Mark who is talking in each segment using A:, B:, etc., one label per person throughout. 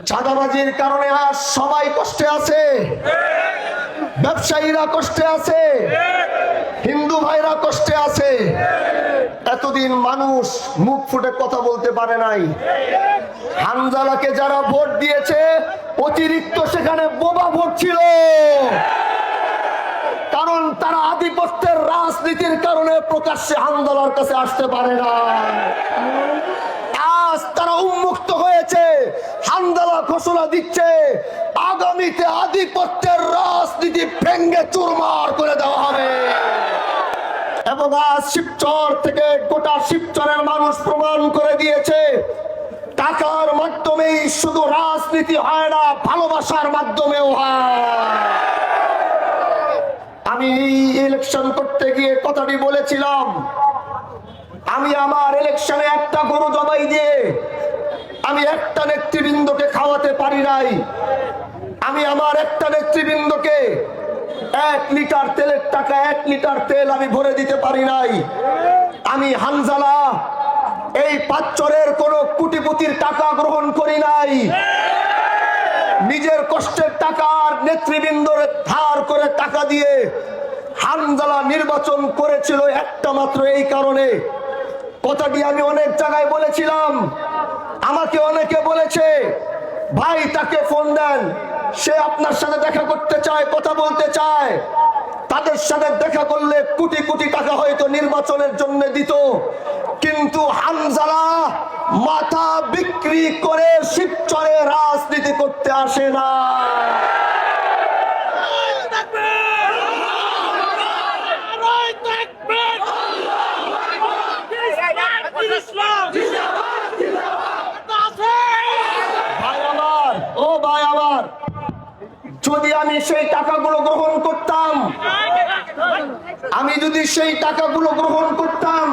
A: চাঁদাবাজির কারণে আজ সবাই কষ্টে আছে, ব্যবসায়ীরা কষ্টে আছে, হিন্দু ভাইরা কষ্টে আছে। এতদিন মানুষ মুখ ফুটে কথা বলতে পারে নাই। হানজালাকে যারা ভোট দিয়েছে অতিরিক্ত সেখানে বোবা ভোট ছিল, কারণ তারা আধিপত্যের রাজনীতির কারণে প্রকাশ্যে হানজালার কাছে আসতে পারে না। আজ তারা উন্মুক্ত হয়েছে, হানজালা ঘোষণা দিচ্ছে আগামীতে আধিপত্যের রাজনীতি ভেঙ্গে চুরমার করে দেওয়া হবে। এবং আজ শিবচর থেকে গোটা শিবচরের মানুষ প্রমাণ করে দিয়েছে টাকার মাধ্যমেই শুধু রাজনীতি হয় না, ভালোবাসার মাধ্যমেও হয়। আমি ইলেকশন করতে গিয়ে কথাটি বলেছিলাম, আমি আমার ইলেকশনে একটা গরু জবাই দিয়ে আমি একটা নেতৃবৃন্দকে খাওয়াতে পারি নাই। আমি আমার একটা নেতৃবৃন্দকে 1 লিটার তেলের টাকা 1 লিটার তেল আমি ভরে দিতে পারি নাই। আমি হানজালা এই পাঁচচরের কোন কোটিপতির টাকা গ্রহণ করি নাই। নিজের কষ্টের টাকার নেতৃবৃন্দর ধার করে টাকা দিয়ে হানজালা নির্বাচন করেছিল একটা মাত্র এই কারণে। কথাটি আমি অনেক জায়গায় বলেছিলাম। আমাকে অনেকে বলেছে ভাই তাকে ফোন দেন, সে আপনার সাথে দেখা করতে চায়, কথা বলতে চায়। তাদের সাথে দেখা করলে কোটি কোটি টাকা হয়তো নির্বাচনের জন্য দিত, কিন্তু হানজালা মাথা বিক্রি করে শিবচরে রাজনীতি করতে আসে না। ভাই আমার, ও ভাই আমার, যদি আমি সেই টাকাগুলো গ্রহণ করতাম, আমি যদি সেই টাকাগুলো গ্রহণ করতাম,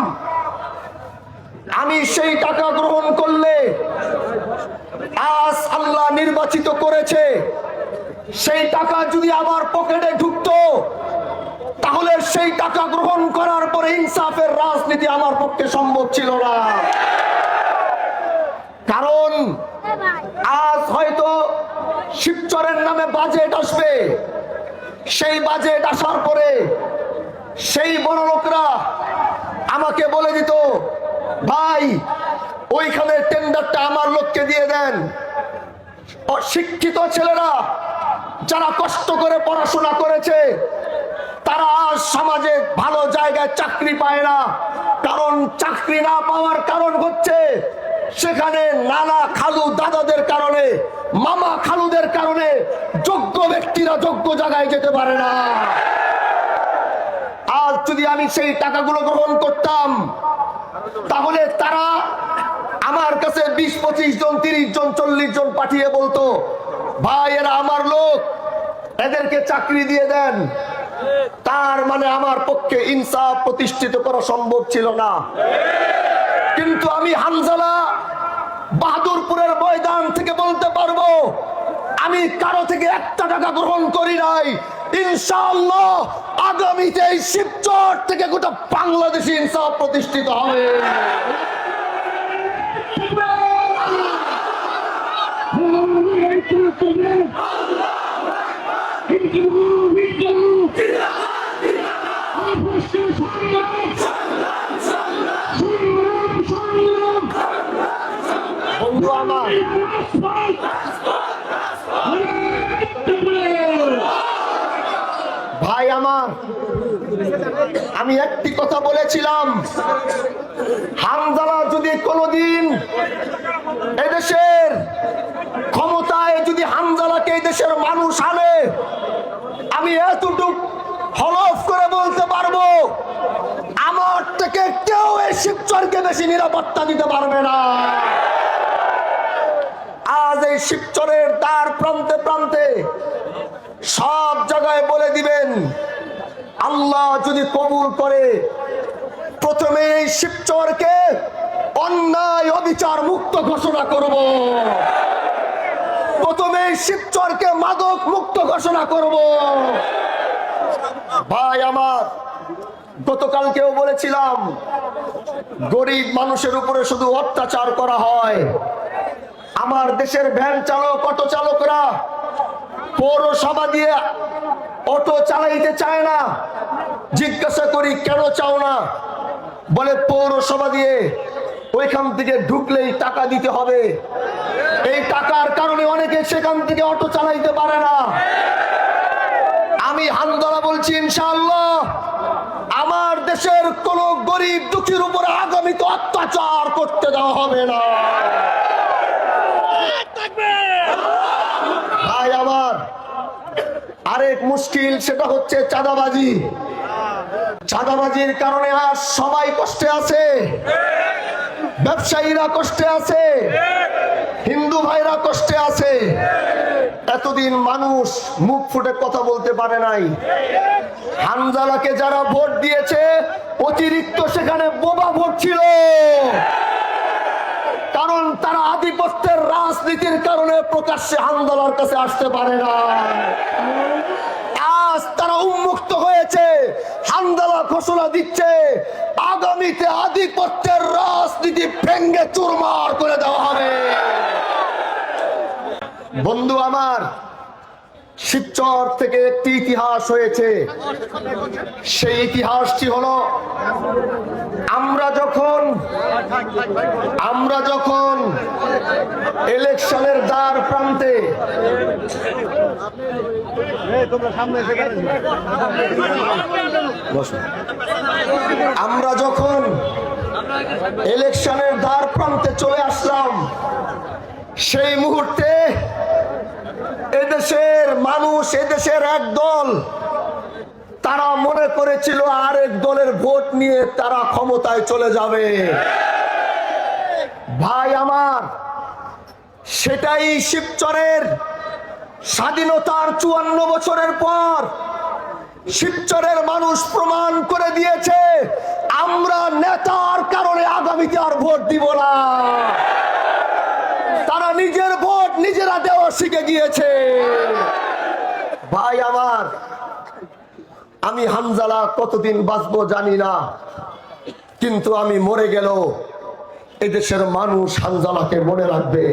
A: আমি সেই টাকা গ্রহণ করলে আজ আল্লাহ নির্বাচিত করেছে, সেই টাকা যদি আমার পকেটে ঢুকতো, তাহলে সেই টাকা গ্রহণ করার পরে ইনসাফের রাজনীতি আমার পক্ষে সম্ভব ছিল না। কারণ আজ হয়তো শিবচরের নামে বাজেট আসবে, সেই বাজেট আসার পরে সেই বড় লোকরা আমাকে বলে দিত ভাই ওইখানে টেন্ডারটা আমার লোককে দিয়ে দেন। অশিক্ষিত ছেলেরা যারা কষ্ট করে পড়াশোনা করেছে তারা আজ সমাজে ভালো জায়গায় চাকরি পায় না। কারণ চাকরি না পাওয়ার কারণ হচ্ছে সেখানে নানা খালু দাদাদের কারণে, মামা খালুদের কারণে যোগ্য ব্যক্তিরা যোগ্য জায়গায় যেতে পারে না। আজ যদি আমি সেই টাকাগুলো গ্রহণ করতাম, তাহলে তারা আমার কাছে 20-25 জন, 30 জন, 40 জন পাঠিয়ে বলতো ভাই এরা আমার লোক, এদেরকে চাকরি দিয়ে দেন। তার মানে আমার পক্ষে ইনসাফ প্রতিষ্ঠিত করা সম্ভব ছিল না। কিন্তু আমি হানজালা বাহাদুরপুরের ময়দান থেকে বলতে পারবো আমি কারো থেকে 1 টাকা গ্রহণ করি নাই। ইনশাআল্লাহ আগামীতে এই শিবচর থেকে গোটা বাংলাদেশে ইনসাফ প্রতিষ্ঠিত হবে। বন্ধু আমার, ভাই আমার, আমি একটি কথা বলেছিলাম, হানজালা যদি কোনোদিন এদেশের ক্ষমতায় যদি হানজালাকে এই দেশের মানুষ আনে, আমি এতটুক হলফ করে বলতে পারবো আমার থেকে কেউ এই শিবচরকে বেশি নিরাপত্তা দিতে পারবে না। আজ এই শিবচরের দ্বার প্রান্তে প্রান্তে সব জায়গায় বলে দিবেন আল্লাহ যদি কবুল করে প্রথমে এই শিবচরকে অন্যায় অবিচার মুক্ত ঘোষণা করব, প্রথমে শিবচরকে মাদক মুক্ত ঘোষণা করব। ভাই আমার, গতকালকেও বলেছিলাম গরিব মানুষের উপরে শুধু অত্যাচার করা হয়। আমার দেশের ভ্যান চালক, অটো চালকরা পৌরসভা দিয়ে অটো চালাইতে চায় না। জিজ্ঞাসা করি কেন চাও না? বলে পৌরসভা দিয়ে ওইখান থেকে ঢুকলেই টাকা দিতে হবে, এই টাকার কারণে অনেকে সেখান থেকে অটো চালাইতে পারে না। আমি হামদলা বলছি, ইনশাআল্লাহ আমার দেশের কোন গরিব দুঃখীর উপরে আগামীতে অত্যাচার করতে দেওয়া হবে না। ভাই আমার, আরেক মুশকিল, সেটা হচ্ছে চাঁদাবাজি। চাঁদাবাজির কারণে আজ সবাই কষ্টে আছে, ব্যবসায়ীরা কষ্টে আছে, হিন্দু ভাইরা কষ্টে আছে। এতদিন মানুষ মুখ ফুটে কথা বলতে পারে নাই। হামজালাকে যারা ভোট দিয়েছে অতিরিক্ত সেখানে বোবা ভোট ছিল, কারণ তারা আধিপত্যের রাজনীতির কারণে প্রকাশ্যে হামজালার কাছে আসতে পারে না। আজ তারা উন্মুক্ত হয়েছে, হামজালা ঘোষণা দিচ্ছে আগামীতে আধিপত্যের রাজনীতি ভেঙ্গে চুরমার করে দেওয়া হবে। বন্ধু আমার, শিবচর থেকে একটি ইতিহাস হয়েছে। সেই ইতিহাসটি হলো আমরা যখন ইলেকশনের দ্বার প্রান্তে চলে আসলাম, সেই মুহূর্তে এদেশের মানুষ, এদেশের এক দল, তারা মনে করেছিল আরেক দলের ভোট নিয়ে তারা ক্ষমতায় চলে যাবে। ভাই আমার, সেটাই শিবচরের স্বাধীনতার 54 বছরের পর শিবচরের মানুষ প্রমাণ করে দিয়েছে, আমরা নেতার কারণে আগামীতে আর ভোট দিব না। তারা নিজের ভোট নিজেরা দেওয়া শিখে গিয়েছে। ভাই আমার, আমি হামজালা কতদিন বাঁচবো জানি না, কিন্তু আমি মরে গেল এদেশের মানুষ হামজালাকে মনে রাখবে।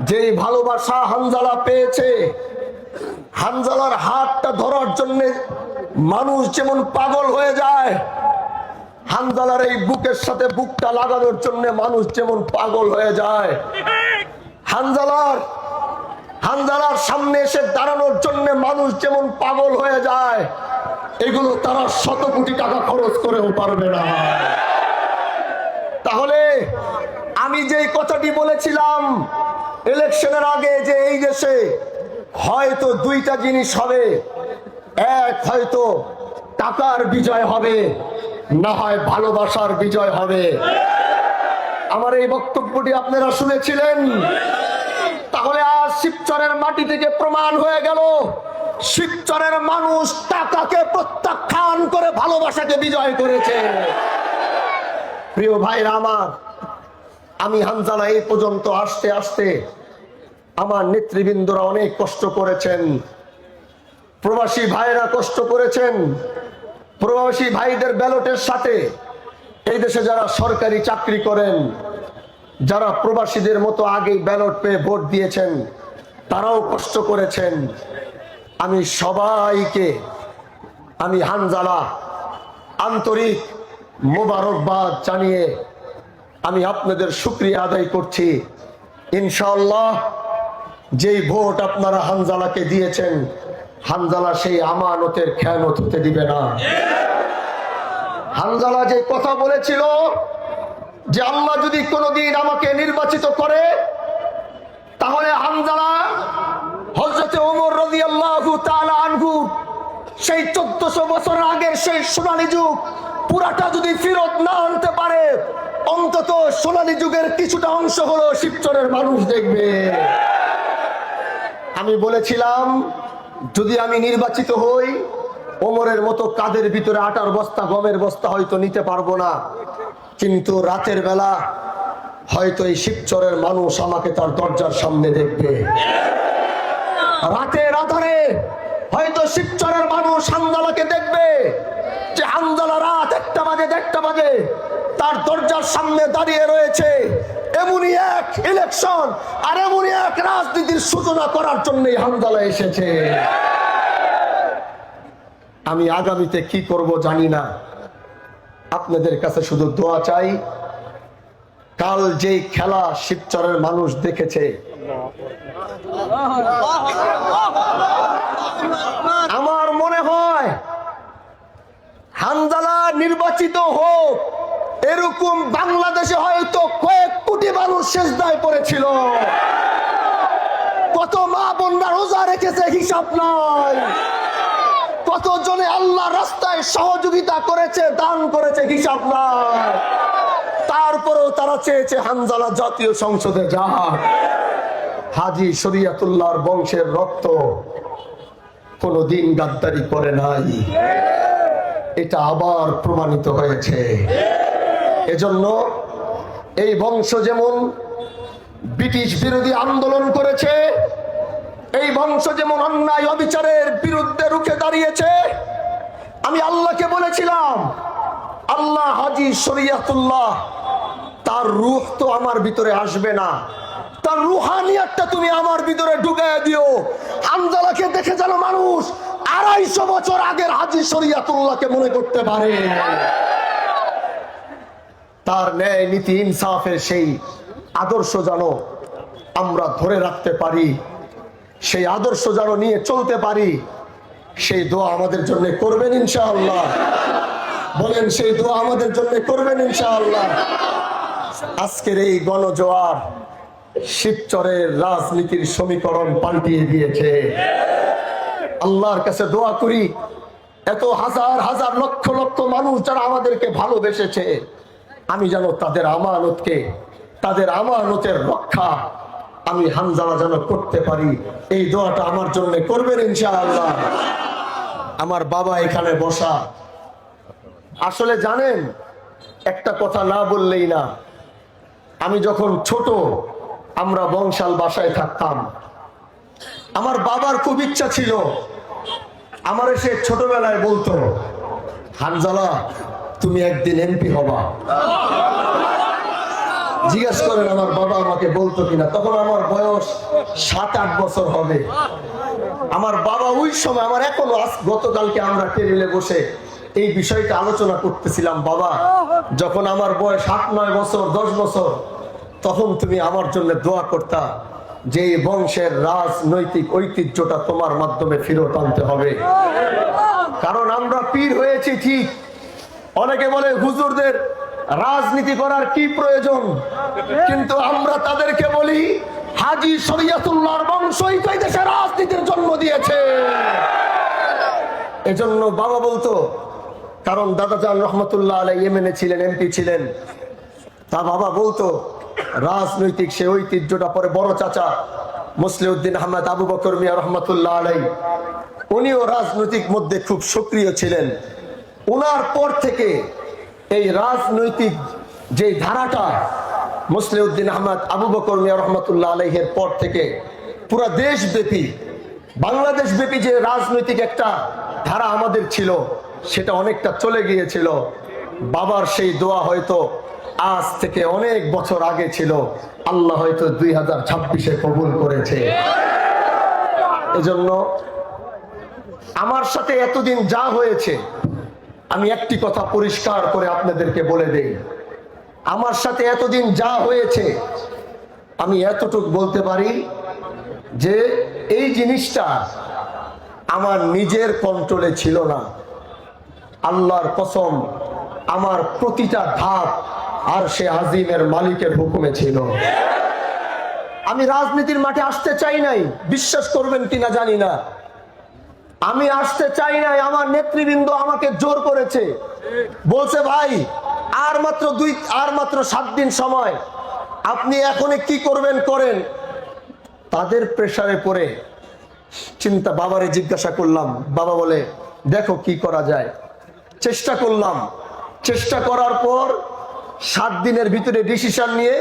A: যেই ভালোবাসা হামজালা পেয়েছে, হামজালার হাতটা ধরার জন্য মানুষ যেমন পাগল হয়ে যায়, হামজালার এই বুকের সাথে বুকটা লাগানোর জন্য মানুষ যেমন পাগল হয়ে যায়, হামজালার সামনে এসে দাঁড়ানোর জন্য মানুষ যেমন পাগল হয়ে যায়, এগুলো তারা 100 কোটি টাকা খরচ করেও পারবে না। তাহলে আমি যেই কথাটি বলেছিলাম ইলেকশনের আগে, যে এই দেশে হয়তো দুইটা জিনিস হবে, এক হয়তো টাকার বিজয় হবে, না হয় ভালোবাসার বিজয় হবে। আমার এই বক্তব্যটি আপনারা শুনেছিলেন। তাহলে আজ শিবচরের মাটি থেকে প্রমাণ হয়ে গেল, শিবচরের মানুষ টাকাকে প্রত্যাখ্যান করে ভালোবাসাকে বিজয় করেছে। প্রিয় ভাইরা আমার, আমি হামজালা এই পর্যন্ত আসতে আসতে আমার নেতৃবৃন্দরা অনেক কষ্ট করেছেন, প্রবাসী ভাইরা কষ্ট করেছেন। প্রবাসী ভাইদের ব্যালটের সাথে এই দেশে যারা সরকারি চাকরি করেন, যারা প্রবাসীদের মতো আগেই ব্যালট পেয়ে ভোট দিয়েছেন, তারাও কষ্ট করেছেন। আমি সবাইকে, আমি হামজালা আন্তরিক মোবারকবাদ জানিয়ে আমি আপনাদের শুকরিয়া আদায় করছি। ইনশাআল্লাহ যেই ভোট আপনারা হামজালাকে দিয়েছেন, হামজালা সেই আমানতের খেয়ানত হতে দিবে না। হামজালা যে কথা বলেছিল যে আল্লাহ যদি কোনোদিন আমাকে নির্বাচিত করে, তাহলে হামজালা হযরতে ওমর রাদিয়াল্লাহু তাআলা আনহু সেই 1400 বছর আগের সেই সোনালী যুগ পুরাটা যদি ফেরত না আনতে পারে, অন্তত সোনালী যুগের কিছুটা অংশ হলো শিবচরের মানুষ দেখবে। আমি বলেছিলাম যদি আমি নির্বাচিত হই, ওমরের মতো কাদের ভিতরে আটার বস্তা, গমের বস্তা হয়তো নিতে পারবো না, কিন্তু রাতের বেলা হয়তো এই শিবচরের মানুষ আমাকে তার দরজার সামনে দেখবে। রাতের আধারে হয়তো শিবচরের মানুষ হামজালাকে দেখবে, যে হামজালা রাত 1টা বাজে, 1টা বাজে তার দরজার সামনে দাঁড়িয়ে রয়েছে। এমনই এক ইলেকশন আর এমনই এক রাজনীতির সূচনা করার জন্যই হামজালা এসেছে। আমি আগামীতে কি করব জানি না, আপনাদের কাছে শুধু দোয়া চাই। কাল যেই খেলা শিবচরের মানুষ দেখেছে, আমার মনে হয় হামজালা নির্বাচিত হোক, এরকম বাংলাদেশে হয়তো কয়েক কোটি মানুষ সেজদায় পড়েছিল। কত মা বোনরা রোজা রেখেছে হিসাব নাই, কত জনে আল্লাহ রাস্তায় সহযোগিতা করেছে, দান করেছে হিসাব নাই। তারপরেও তারা চেয়েছে হামজালা জাতীয় সংসদে যাক। হাজী শরীয়তুল্লাহর বংশের রক্ত কোনদিন গাদ্দারি করে নাই, এটা আবার প্রমাণিত হয়েছে। এজন্য এই বংশ যেমন ব্রিটিশ বিরোধী আন্দোলন করেছে, এই বংশ যেমন অন্যায় অবিচারের বিরুদ্ধে রুখে দাঁড়িয়েছে, আমি আল্লাহকে বলেছিলাম, আল্লাহ হাজী শরীয়তুল্লাহ তার রূহ তো আমার ভিতরে আসবে না, তার রুহানিয়াতটা তুমি আমার ভিতরে ঢুকায় দিও। হামজালাকে দেখে যেন মানুষ 250 বছর আগের হাজী শরীয়তুল্লাহকে মনে করতে পারে। তার ন্যায় নীতি ইনসাফের সেই আদর্শ যেন আমরা ধরে রাখতে পারি, সেই আদর্শ যেন নিয়ে চলতে পারি, সেই দোয়া আমাদের জন্য করবেন ইনশাআল্লাহ। বলেন, সেই দোয়া আমাদের জন্য করবেন ইনশাআল্লাহ। আজকের এই গণজোয়ার শিবচরের রাজনীতির সমীকরণ পাল্টিয়ে দিয়েছে। আল্লাহর কাছে দোয়া করি, এত হাজার হাজার লক্ষ লক্ষ মানুষ যারা আমাদেরকে ভালোবেসেছে, আমি যেন তাদের আমানতকে, তাদের আমানতের রক্ষা আমি হামজালা যেন করতে পারি, এই দোয়াটা আমার জন্য করবেন ইনশাআল্লাহ। আমার বাবা এখানে বসা, আসলে জানেন একটা কথা না বললেই না, আমি যখন ছোট আমরা বংশাল বাসায় থাকতাম, আমার বাবার খুব ইচ্ছা ছিল, আমার সে ছোটবেলায় বলতো, হামজালা তুমি একদিন এমপি হবা। জিজ্ঞাসা করেন আমার বাবা আমাকে বলতো কিনা, তখন আমার বয়স 7-8 বছর হবে। আমার বাবা ওই সময়, আমার এখনো গতকালকে আমরা টেবিলে বসে এই বিষয়টা আলোচনা করতেছিলাম, বাবা যখন আমার বয়স 8-9 বছর 10 বছর, তখন তুমি আমার জন্য দোয়া করতা যে এই বংশের রাজনৈতিক ঐতিহ্যটা তোমার মাধ্যমে ফেরত আনতে হবে। কারণ আমরা পীর হয়েছি ঠিক, অনেকে বলে হুজুরদের রাজনীতি করার কি প্রয়োজন, কিন্তু আমরা তাদেরকে বলি হাজী শরীয়তুল্লাহর বংশই তো এই দেশে রাজনীতির জন্ম দিয়েছে। এজন্য বাবা বলতো, কারণ দাদাজান রহমতুল্লাহ আলাইহি ইয়েমেনে ছিলেন, এমপি ছিলেন, তা বাবা বলতো রাজনৈতিক সে ঐতিহ্যটা পরে বড় চাচা মুসলিউদ্দিন আহমদ আবু বকর মিয়া রহমতুল্লাহ আলাইহি, উনিও রাজনৈতিক মধ্যে খুব সক্রিয় ছিলেন। ওনার পর থেকে এই রাজনৈতিক যে ধারাটা মুসলিউদ্দিন আহমদ আবু বকর মিয়া রহমতুল্লাহ আলাইহির পর থেকে পুরা দেশব্যাপী, বাংলাদেশ ব্যাপী যে রাজনৈতিক একটা ধারা আমাদের ছিল, সেটা অনেকটা চলে গিয়েছিল। বাবার সেই দোয়া হয়তো আজ থেকে অনেক বছর আগে ছিল, আল্লাহ হয়তো 2026-এ কবুল করেছে। এজন্য আমার সাথে এতদিন যা হয়েছে, আমি একটি কথা পরিষ্কার করে আপনাদেরকে বলে দেই, আমার সাথে এতদিন যা হয়েছে আমি এতটুকু বলতে পারি যে এই জিনিসটা আমার নিজের কন্ট্রোলে ছিল না। আল্লাহর কসম, আমার প্রতিটা ধাপ আর সে আজিমের মালিকের হুকুমে ছিল। আমি রাজনীতির মাঠে আসতে চাই নাই, বিশ্বাস করবেন কিনা জানি না, আমি আসতে চাই নাই। আমার নেতৃবৃন্দ আমাকে জোর করেছে, বলছে ভাই আর মাত্র 7 দিন সময়, আপনি এখনই কি করবেন করেন। তাদের প্রেসারে পড়ে বাবারে জিজ্ঞাসা করলাম, বাবা বলে দেখো কি করা যায়। চেষ্টা করলাম, চেষ্টা করার পর 7 দিনের ভিতরে ডিসিশন নিয়ে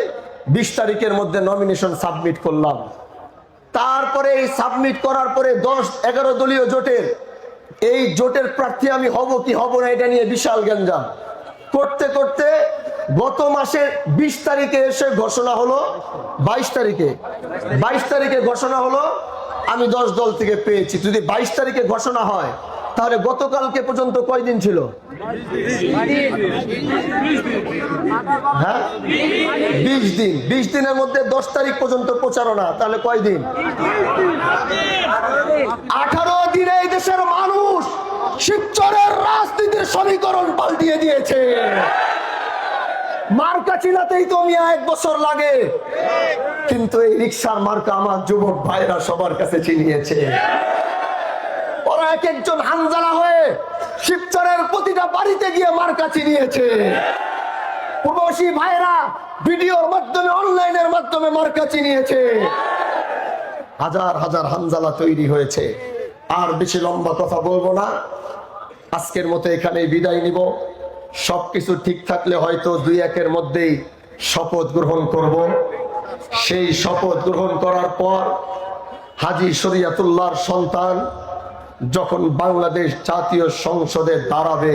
A: 20 তারিখের মধ্যে নমিনেশন সাবমিট করলাম। তারপরে এই সাবমিট করার পরে 10-11 দলীয় জোটের এই জোটের প্রার্থী আমি হব কি হব না এটা নিয়ে বিশাল গঞ্জাম করতে করতে গত মাসের 20 তারিখে এসে ঘোষণা হলো, 22 তারিখে ঘোষণা হলো, আমি 10 দল থেকে পেয়েছি। যদি 22 তারিখে ঘোষণা হয় তাহলে গতকালকে পর্যন্ত কয়দিন ছিল? হ্যাঁ, 20 দিন। 20 দিনের মধ্যে 10 তারিখ পর্যন্ত প্রচারণা, তাহলে কয়দিন? 18 দিনে এই দেশের মানুষ শিবচরের রাজনীতির সমীকরণ পাল্টিয়ে দিয়েছে। মার্কা চিনাতেই তো মিয়া 1 বছর লাগে, কিন্তু এই রিকশার মার্কা আমার যুবক ভাইরা সবার কাছে চিনিয়েছে। ওরা এক একজন হানজালা হয়ে শিবচরের প্রতিটা বাড়িতে গিয়ে মার্কা চিনিয়েছে। প্রবাসী ভাইরা ভিডিওর মাধ্যমে, অনলাইনের মাধ্যমে মার্কা চিনিয়েছে। হাজার হাজার হানজালা তৈরি হয়েছে। আর বেশি লম্বা কথা বলবো না, আজকের মতো এখানেই বিদায় নিব। সবকিছু ঠিক থাকলে হয়তো 2-1-এর মধ্যেই শপথ গ্রহণ করব। সেই শপথ গ্রহণ করার পর হাজী শরীয়তুল্লাহর সন্তান যখন বাংলাদেশ জাতীয় সংসদে দাঁড়াবে,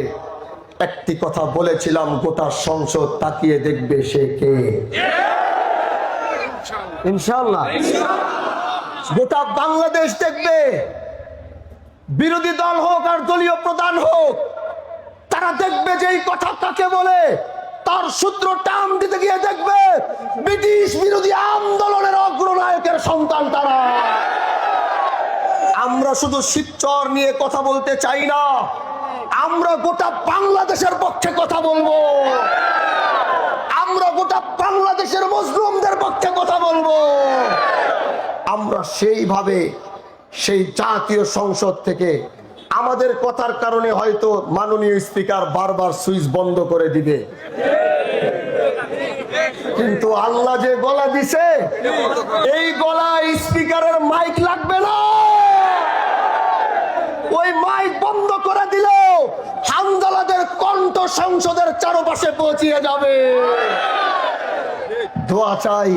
A: একটি কথা বলেছিলাম, গোটা সংসদ তাকিয়ে দেখবে সে কে। ইনশাআল্লাহ গোটা বাংলাদেশ দেখবে। বিরোধী দল হোক আর দলীয় প্রধান হোক, তারা দেখবে যে এই কথা কাকে বলে, তার সূত্র টান দিতে গিয়ে দেখবে ব্রিটিশ বিরোধী আন্দোলনের অগ্রনায়কের সন্তান তারা। আমরা শুধু শিবচর নিয়ে কথা বলতে চাই না, আমরা গোটা বাংলাদেশের পক্ষে কথা বলবো। আমরা গোটা বাংলাদেশের মুসলিমদের পক্ষে কথা বলবো। আমরা সেইভাবে সেই জাতীয় সংসদ থেকে আমাদের কথার কারণে হয়তো মাননীয় স্পিকার বারবার সুইচ বন্ধ করে দিবে, কিন্তু আল্লাহ যে গলা দিছে, এই গলায় স্পিকারের মাইক লাগবে না। ওই মাইক বন্ধ করে দিলেও হানজালাদের কণ্ঠ সংসদের চারপাশে পৌঁছিয়ে যাবে। দোয়া চাই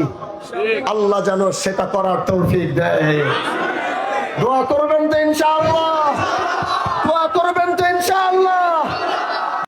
A: আল্লাহ যেন সেটা করার তৌফিক দেয়। দোয়া করবেন তো ইনশাআল্লাহ।